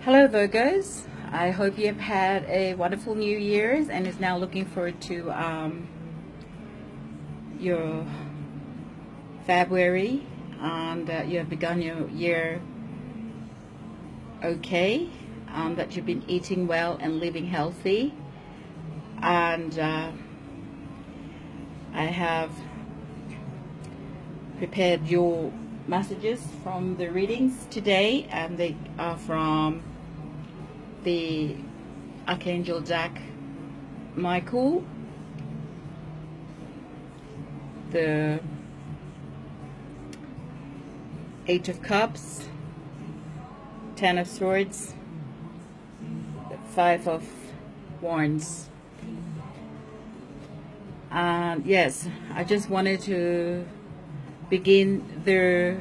Hello Virgos, I hope you have had a wonderful New Year's and is now looking forward to your February, and you have begun your year okay, that you've been eating well and living healthy, and I have prepared your messages from the readings today, and they are from the Archangel Jack Michael, the Eight of Cups, Ten of Swords, the Five of Wands. And yes, I just wanted to begin the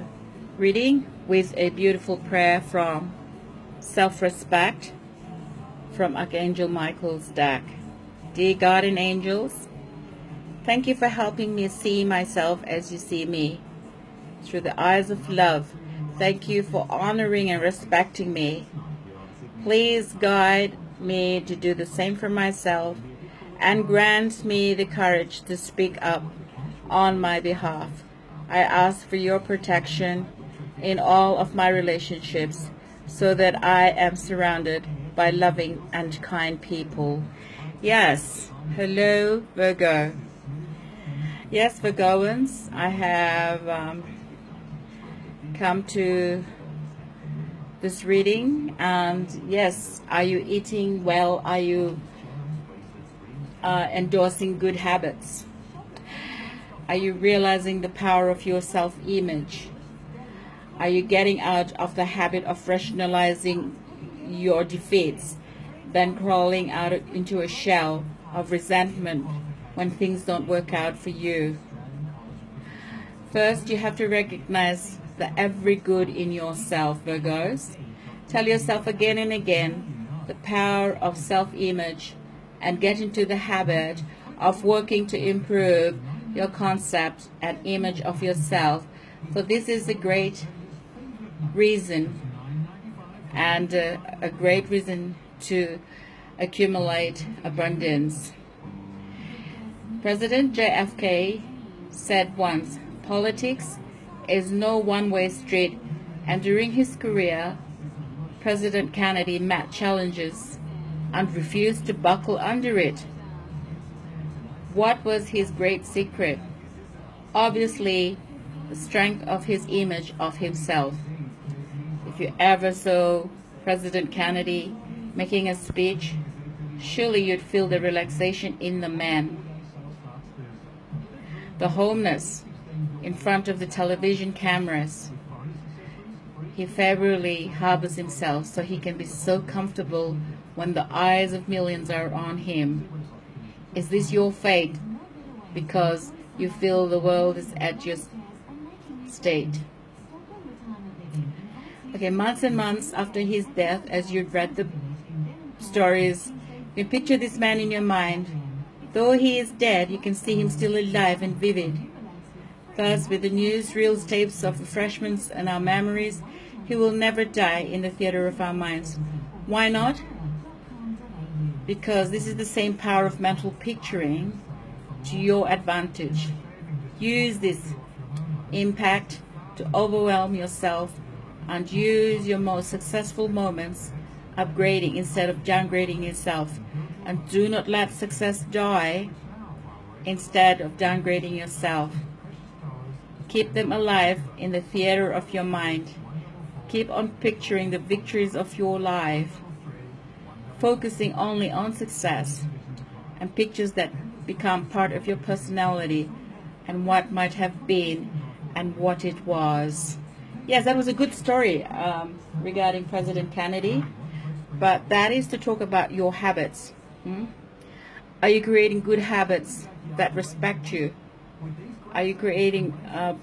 reading with a beautiful prayer from self-respect from Archangel Michael's deck. Dear guardian angels, thank you for helping me see myself as you see me, through the eyes of love. Thank you for honoring and respecting me. Please guide me to do the same for myself and grant me the courage to speak up on my behalf. I ask for your protection in all of my relationships so that I am surrounded by loving and kind people. Yes, hello Virgo. Yes, Virgoans, I have come to this reading, and yes, are you eating well? Are you endorsing good habits? Are you realizing the power of your self-image? Are you getting out of the habit of rationalizing your defeats, then crawling out into a shell of resentment when things don't work out for you? First, you have to recognize the every good in yourself, Virgos. Tell yourself again and again the power of self-image and get into the habit of working to improve your concept and image of yourself, for this is a great reason and a great reason to accumulate abundance. President JFK said once, politics is no one-way street, and during his career, President Kennedy met challenges and refused to buckle under it. What was his great secret? Obviously, the strength of his image of himself. If you ever saw President Kennedy making a speech, surely you'd feel the relaxation in the man. The homeness in front of the television cameras. He favorably harbors himself so he can be so comfortable when the eyes of millions are on him. Is this your fate because you feel the world is at your state? Okay, months and months after his death, as you've read the stories, you can picture this man in your mind. Though he is dead, you can see him still alive and vivid. Thus, with the newsreels, tapes of refreshments, and our memories, he will never die in the theater of our minds. Why not? Because this is the same power of mental picturing to your advantage. Use this impact to overwhelm yourself and use your most successful moments upgrading instead of downgrading yourself. And do not let success die instead of downgrading yourself. Keep them alive in the theater of your mind. Keep on picturing the victories of your life, focusing only on success and pictures that become part of your personality and what might have been and what it was. Yes, that was a good story regarding President Kennedy, but that is to talk about your habits. Are you creating good habits that respect you? Are you creating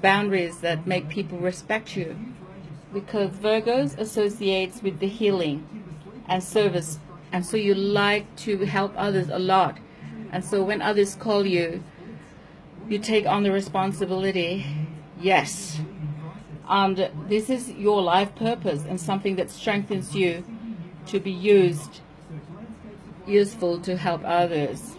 boundaries that make people respect you? Because Virgos associates with the healing and service, and so you like to help others a lot, and so when others call you, you take on the responsibility. Yes, and this is your life purpose and something that strengthens you to be useful to help others.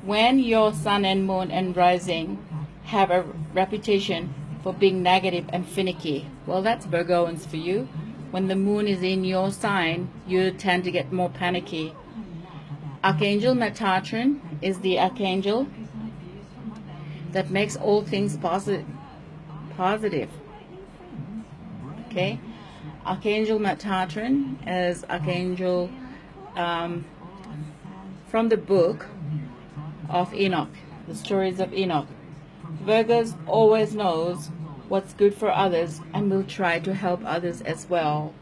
When your sun and moon and rising have a reputation for being negative and finicky, well, that's Virgoans for you. When the moon is in your sign, you tend to get more panicky. Archangel Metatron is the archangel that makes all things positive. Okay? Archangel Metatron is archangel from the book of Enoch, the stories of Enoch. Virgos always knows what's good for others and will try to help others as well.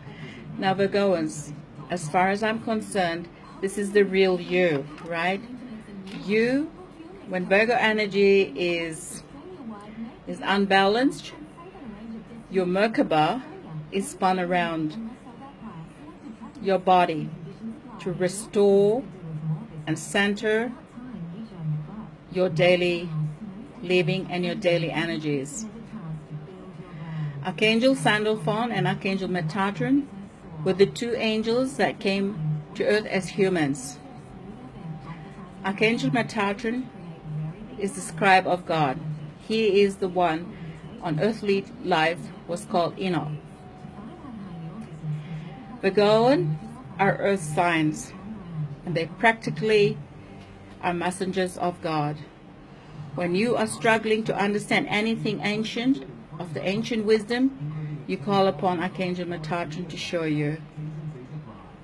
Now, Virgoans, as far as I'm concerned, this is the real you, right? You, when Virgo energy is unbalanced, your Merkaba is spun around your body to restore and center your daily living and your daily energies. Archangel Sandalphon and Archangel Metatron were the two angels that came to earth as humans. Archangel Metatron is the scribe of God. He is the one on earthly life was called Enoch. Virgoan are earth signs, and they practically are messengers of God. When you are struggling to understand anything ancient, of the ancient wisdom, you call upon Archangel Metatron to show you.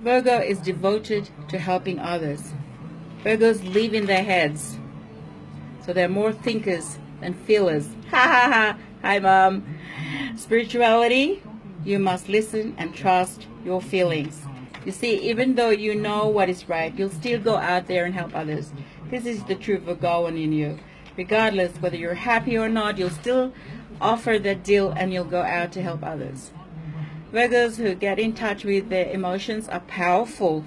Virgo is devoted to helping others. Virgos live in their heads, so they're more thinkers than feelers. Ha ha ha! Hi, Mom. Spirituality, you must listen and trust your feelings. You see, even though you know what is right, you'll still go out there and help others. This is the true Virgoan in you. Regardless whether you're happy or not, you'll still offer that deal and you'll go out to help others. Virgos who get in touch with their emotions are powerful.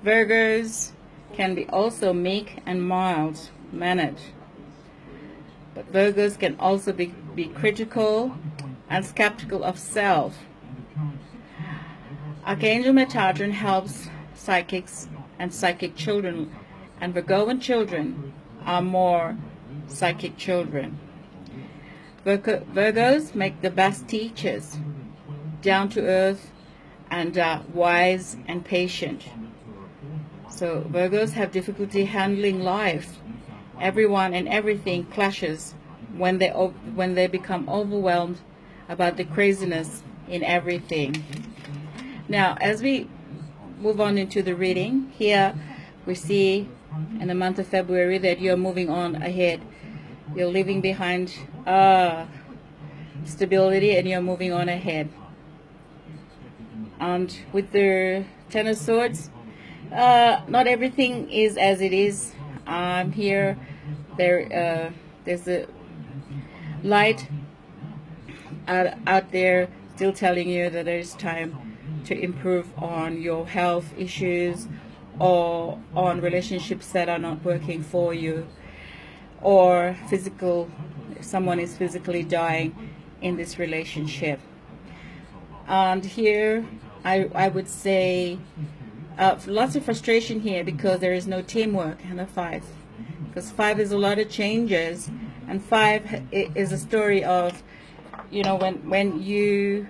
Virgos can be also meek and mild-mannered. But Virgos can also be critical and skeptical of self. Archangel Metatron helps psychics and psychic children, and Virgoan children are more psychic children. Virgos make the best teachers, down to earth and wise and patient. So Virgos have difficulty handling life. Everyone and everything clashes when they become overwhelmed about the craziness in everything. Now, as we move on into the reading, here we see in the month of February that you're moving on ahead. You're leaving behind stability and you're moving on ahead. And with the Ten of Swords, not everything is as it is. Here, there's a light out there still telling you that there's time to improve on your health issues or on relationships that are not working for you, or someone is physically dying in this relationship. And here I would say lots of frustration here because there is no teamwork. And a 5, because 5 is a lot of changes, and 5 is a story of, you know, when you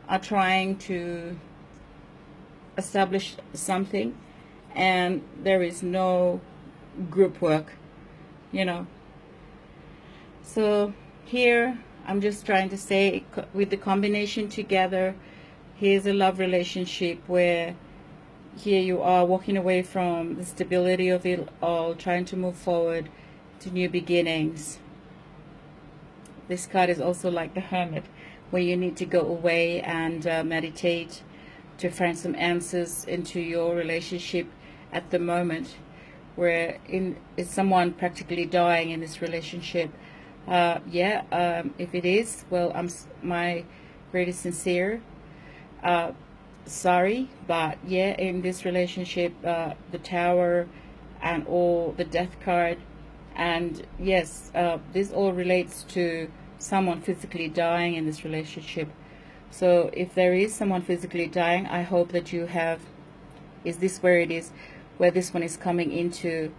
are trying to establish something and there is no group work, you know. So here I'm just trying to say, with the combination together, here's a love relationship where here you are walking away from the stability of it all, trying to move forward to new beginnings. This card is also like the Hermit, where you need to go away and meditate to find some answers into your relationship at the moment, where is someone practically dying in this relationship. If it is, well, my greatest sincere sorry, but yeah, in this relationship, the Tower and all the Death card, and yes, this all relates to someone physically dying in this relationship. So if there is someone physically dying, I hope that you have, is this where it is, where this one is coming into,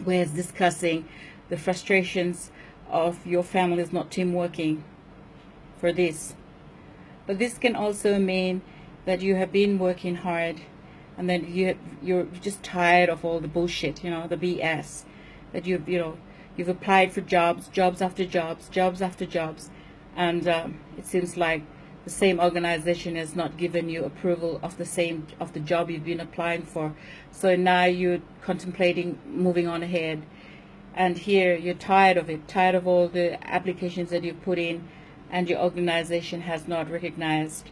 where it's discussing the frustrations of your families not team working for this. But this can also mean that you have been working hard, and then you're just tired of all the bullshit, you know, the BS, that you've applied for jobs after jobs after jobs, and it seems like the same organization has not given you approval of the job you've been applying for. So now you're contemplating moving on ahead, and here you're tired of it, tired of all the applications that you've put in, and your organization has not recognized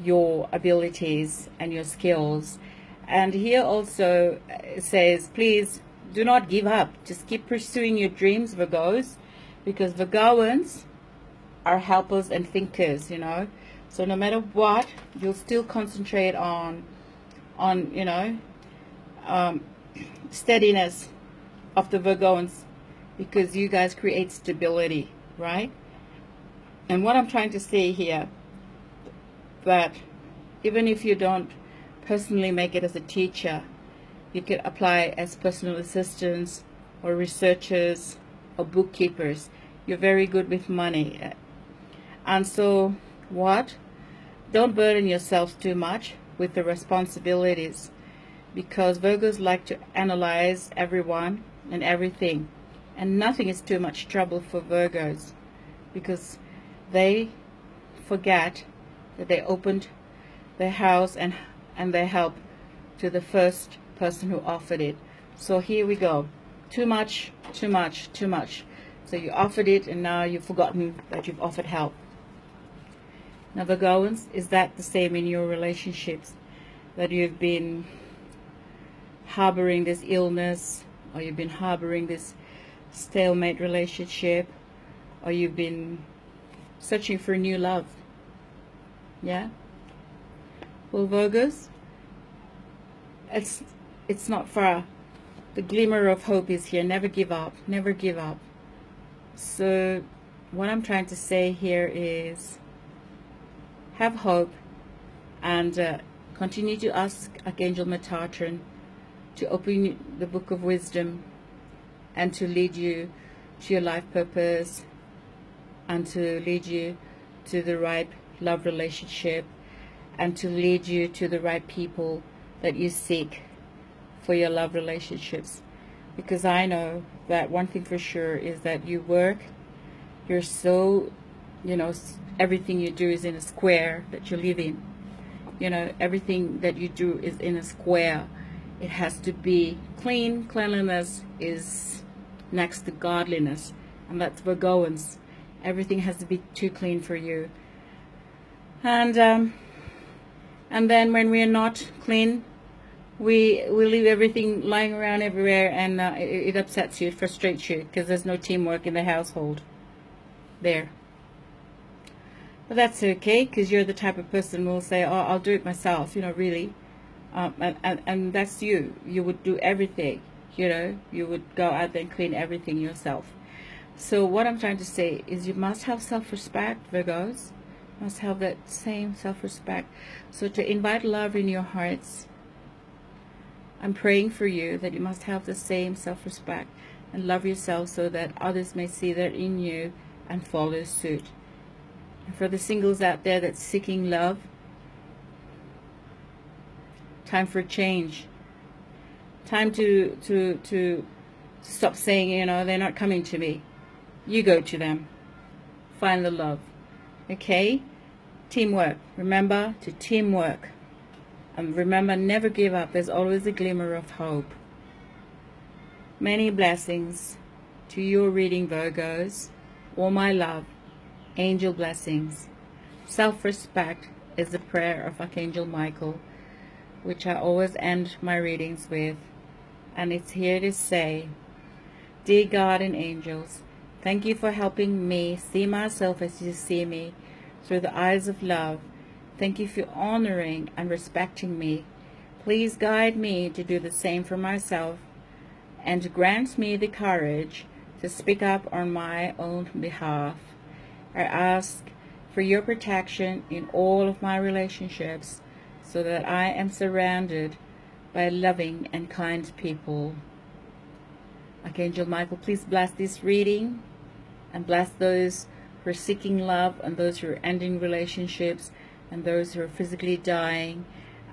your abilities and your skills. And here also it says, please do not give up. Just keep pursuing your dreams, Virgos, because Virgoans are helpers and thinkers, you know. So no matter what, you'll still concentrate on you know, steadiness of the Virgoans, because you guys create stability, right? And what I'm trying to say here, that even if you don't personally make it as a teacher, you could apply as personal assistants or researchers or bookkeepers. You're very good with money. And so what? Don't burden yourselves too much with the responsibilities, because Virgos like to analyze everyone and everything, and nothing is too much trouble for Virgos, because they forget that they opened their house and their help to the first person who offered it. So here we go. Too much, too much, too much. So you offered it, and now you've forgotten that you've offered help. Now, Virgoans, is that the same in your relationships? That you've been harboring this illness, or you've been harboring this stalemate relationship, or you've been searching for new love? Yeah? Well, Virgos, it's not far. The glimmer of hope is here. Never give up. Never give up. So what I'm trying to say here is, have hope, and continue to ask Archangel Metatron to open the book of wisdom and to lead you to your life purpose, and to lead you to the right love relationship, and to lead you to the right people that you seek for your love relationships. Because I know that one thing for sure is that you work, you're so, you know, everything you do is in a square that you live in. You know, everything that you do is in a square. It has to be clean. Cleanliness is next to godliness, and that's Virgoans. Everything has to be too clean for you. And then when we are not clean, we leave everything lying around everywhere, and it upsets you, it frustrates you, because there's no teamwork in the household there. But that's okay, because you're the type of person who will say, oh, I'll do it myself, you know, really. And that's you. You would do everything, you know. You would go out there and clean everything yourself. So what I'm trying to say is, you must have self-respect, Virgos. You must have that same self-respect. So to invite love in your hearts, I'm praying for you that you must have the same self-respect and love yourself, so that others may see that in you and follow suit. And for the singles out there that's seeking love, time for change. Time to stop saying, you know, they're not coming to me. You go to them. Find the love. Okay? Teamwork. Remember to teamwork. And remember, never give up. There's always a glimmer of hope. Many blessings to your reading, Virgos. All my love. Angel blessings. Self-respect is the prayer of Archangel Michael, which I always end my readings with. And it's here to say, dear God and angels, thank you for helping me see myself as you see me, through the eyes of love. Thank you for honoring and respecting me. Please guide me to do the same for myself, and grant me the courage to speak up on my own behalf. I ask for your protection in all of my relationships, so that I am surrounded by loving and kind people. Archangel Michael, please bless this reading and bless those who are seeking love, and those who are ending relationships, and those who are physically dying.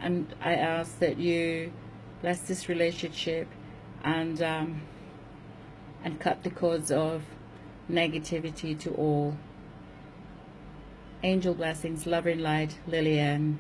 And I ask that you bless this relationship and cut the cords of negativity to all. Angel blessings, love and light, LILLYN.